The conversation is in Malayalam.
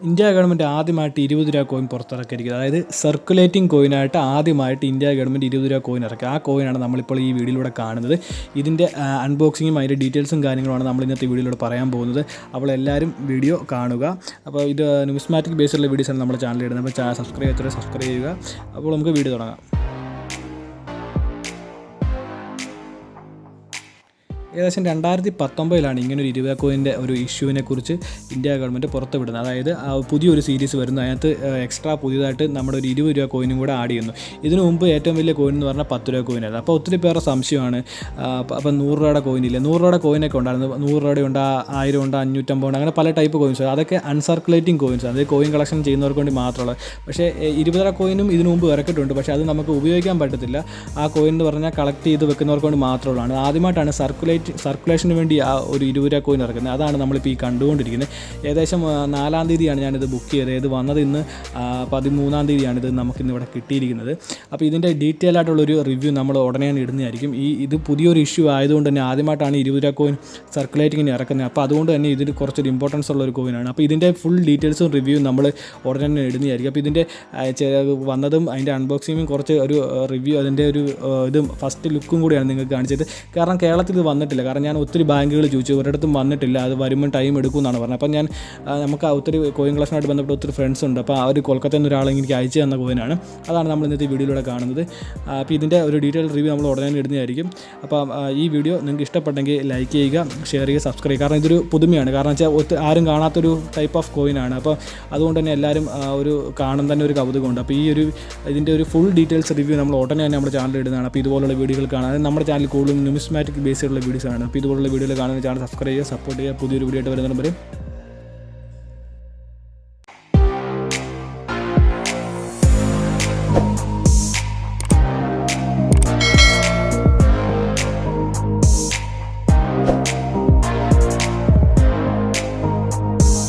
ഇന്ത്യ ഗവൺമെൻറ് ആദ്യമായിട്ട് 20 രൂപ കോയിൻ പുറത്തിറക്കിയിരിക്കുന്നത്. അതായത് സർക്കുലേറ്റിംഗ് കോയിനായിട്ട് ആദ്യമായിട്ട് ഇന്ത്യ ഗവൺമെൻറ് 20 രൂപ കോയിൻ ഇറക്കി. ആ കോയിനാണ് നമ്മളിപ്പോൾ ഈ വീഡിയോയിലൂടെ കാണുന്നത്. ഇതിൻ്റെ അൺബോക്സിങ്ങും അതിൻ്റെ ഡീറ്റെയിൽസും കാര്യങ്ങളുമാണ് നമ്മൾ ഇന്നത്തെ വീഡിയോയിലൂടെ പറയാൻ പോകുന്നത്. അപ്പോൾ എല്ലാവരും വീഡിയോ കാണുക. അപ്പോൾ ഇത് ന്യൂസ്മാറ്റിക് ബേസിലുള്ള വീഡിയോസാണ് നമ്മുടെ ചാനലിൽ ഇടുന്നത്. അപ്പോൾ സബ്സ്ക്രൈബ് ചെയ്യുക. അപ്പോൾ നമുക്ക് വീഡിയോ തുടങ്ങാം. ഏകദേശം 2019 ഇങ്ങനൊരു 20 കോയിൻ്റെ ഒരു ഇഷ്യൂവിനെ കുറിച്ച് ഇന്ത്യ ഗവൺമെൻറ് പുറത്ത് വിടുന്നത്. അതായത് പുതിയൊരു സീരീസ് വരുന്നു. അതിനകത്ത് എക്സ്ട്രാ പുതിയതായിട്ട് നമ്മുടെ ഒരു 20 രൂപ കോയിനും കൂടെ ആഡ് ചെയ്യുന്നു. ഇതിനു മുമ്പ് ഏറ്റവും വലിയ കോയിൻ എന്ന് പറഞ്ഞാൽ 10 രൂപ കോയിനായിരുന്നു. അപ്പോൾ ഒത്തിരി പേരുടെ സംശയമാണ്, അപ്പോൾ 100 രൂപയുടെ കോയിനില്ല. 100 രൂപയുടെ കോയിനൊക്കെ ഉണ്ടായിരുന്നു. 100 രൂപയുടെ ഉണ്ട്, 1000 ഉണ്ട്, 550 ഉണ്ട്, അങ്ങനെ പല ടൈപ്പ് കോയിൻസ്. അതൊക്കെ അൺസർക്കുലേറ്റിംഗ് കോയിൻസ്, അത് കോയിൻ കളക്ഷൻ ചെയ്യുന്നവർക്ക് വേണ്ടി മാത്രമുള്ളത്. പക്ഷേ 20 രൂപ കോയിനും ഇതിനു മുമ്പ് ഇറക്കിയിട്ടുണ്ട്. പക്ഷേ അത് നമുക്ക് ഉപയോഗിക്കാൻ പറ്റത്തില്ല. ആ കോയിൻ എന്ന് പറഞ്ഞാൽ കളക്ട് ചെയ്ത് വെക്കുന്നവർക്ക് വേണ്ടി മാത്രമുള്ളതാണ്. ആദ്യമായിട്ടാണ് സർക്കുലേഷന് വേണ്ടി ആ ഒരു 20 രൂപ കോയിൻ ഇറക്കുന്നത്. അതാണ് നമ്മളിപ്പോൾ ഈ കണ്ടുകൊണ്ടിരിക്കുന്നത്. ഏകദേശം 4-ാം തീയതിയാണ് ഞാനിത് ബുക്ക് ചെയ്തത്. ഇത് വന്നത് ഇന്ന് 13-ാം തീയതിയാണ് ഇത് നമുക്കിന്ന് ഇവിടെ കിട്ടിയിരിക്കുന്നത്. അപ്പോൾ ഇതിൻ്റെ ഡീറ്റെയിൽ ആയിട്ടുള്ളൊരു റിവ്യൂ നമ്മൾ ഉടനെ ഇടുന്നതായിരിക്കും. ഇത് പുതിയൊരു ഇഷ്യൂ ആയതുകൊണ്ട് തന്നെ ആദ്യമായിട്ടാണ് 20 രൂപ കോയിൻ സർക്കുലേറ്റിങ്ങിന് ഇറക്കുന്നത്. അപ്പോൾ അതുകൊണ്ട് തന്നെ ഇതിന് കുറച്ചൊരു ഇമ്പോർട്ടൻസ് ഉള്ളൊരു കോയിനാണ്. അപ്പോൾ ഇതിൻ്റെ ഫുൾ ഡീറ്റെയിൽസും റിവ്യൂ നമ്മൾ ഉടനെ ഇടുന്നതായിരിക്കും. അപ്പോൾ ഇതിൻ്റെ വന്നതും അതിൻ്റെ അൺബോക്സിങ്ങും കുറച്ച് ഒരു റിവ്യൂ, അതിൻ്റെ ഒരു ഇത് ഫസ്റ്റ് ലുക്കും കൂടിയാണ് നിങ്ങൾക്ക് കാണിച്ചത്. കാരണം കേരളത്തിൽ ഇത് വന്നിട്ടില്ല. കാരണം ഞാൻ ഒത്തിരി ബാങ്കുകൾ ചോദിച്ചു, ഒരിടത്തും വന്നിട്ടില്ല. അത് വരുമ്പോൾ ടൈം എടുക്കുമെന്നാണ് പറഞ്ഞത്. അപ്പം നമുക്ക് ഒത്തിരി കോയിൻ കളക്ഷനായിട്ട് ബന്ധപ്പെട്ട് ഒത്തിരി ഫ്രണ്ട്സ് ഉണ്ട്. അപ്പോൾ ആ ഒരു കൊൽക്കത്തയിൽ നിന്ന് ഒരാൾ എനിക്ക് അയച്ചു തന്ന കോയിനാണ്. അതാണ് നമ്മൾ ഇന്നത്തെ വീഡിയോയിലൂടെ കാണുന്നത്. അപ്പോൾ ഇതിൻ്റെ ഒരു ഡീറ്റെയിൽ റിവ്യൂ നമ്മൾ ഉടനെ ഇടുന്നതായിരിക്കും. അപ്പോൾ ഈ വീഡിയോ നിങ്ങൾക്ക് ഇഷ്ടപ്പെട്ടെങ്കിൽ ലൈക്ക് ചെയ്യുക, ഷെയർ ചെയ്യുക, സബ്സ്ക്രൈബ് ചെയ്യുക. കാരണം ഇതൊരു പുതുമയാണ്. കാരണം വെച്ചാൽ ആരും കാണാത്തൊരു ടൈപ്പ് ഓഫ് കോയിനാണ്. അപ്പോൾ അതുകൊണ്ട് തന്നെ എല്ലാവരും ഒരു കാണാൻ തന്നെ ഒരു കൗതുകമുണ്ട്. അപ്പോൾ ഇതിൻ്റെ ഒരു ഫുൾ ഡീറ്റെയിൽസ് റിവ്യൂ നമ്മൾ ഉടനെ തന്നെ നമ്മുടെ ചാനലിൽ ഇടുന്നതാണ്. അപ്പോൾ ഇതുപോലുള്ള വീഡിയോകൾ കാണാൻ നമ്മുടെ ചാനൽ കൂടുതലും ന്യൂമിസ്മാറ്റിക് ബേസിലുള്ള വീഡിയോസാണ്. അപ്പോൾ ഇതുപോലുള്ള വീഡിയോയിൽ കാണുന്ന ചാനൽ സബ്സ്ക്രൈബ് ചെയ്യുക, സപ്പോർട്ട് ചെയ്യുക. പുതിയൊരു വീഡിയോ ആയിട്ട് വരുന്നവരെ